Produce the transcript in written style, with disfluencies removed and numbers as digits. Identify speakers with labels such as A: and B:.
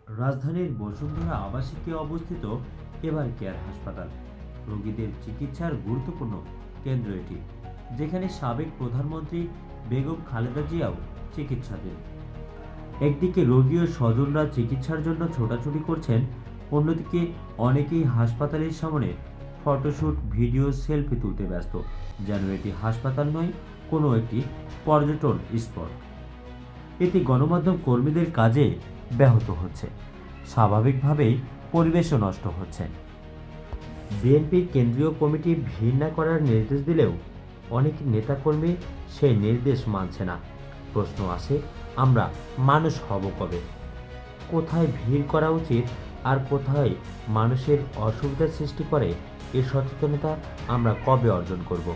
A: রাজধানীর বসুন্ধরা আবাসিকে অবস্থিত ever care হাসপাতাল রোগীদের চিকিৎসার গুরুত্বপূর্ণ কেন্দ্র এটি, যেখানে সাবেক প্রধানমন্ত্রী বেগম খালেদা জিয়াও চিকিৎসাধীন। একদিকে রোগী ও স্বজনরা চিকিৎসার জন্য ছোটাছুটি করছেন, অন্যদিকে অনেকেই হাসপাতালের সামনে ফটোশুট, ভিডিও, সেলফি তুলতে ব্যস্ত, যেন এটি হাসপাতাল নয়, কোনো একটি পর্যটন স্পট। এতে গণমাধ্যম কর্মীদের কাজে ব্যাহত হচ্ছে, স্বাভাবিকভাবেই পরিবেশও নষ্ট হচ্ছে। বিএনপির কেন্দ্রীয় কমিটি ভিড় না করার নির্দেশ দিলেও অনেক নেতাকর্মী সেই নির্দেশ মানছে না। প্রশ্ন আসে, আমরা মানুষ হব কবে? কোথায় ভিড় করা উচিত আর কোথায় মানুষের অসুবিধা সৃষ্টি করে, এর সচেতনতা আমরা কবে অর্জন করব?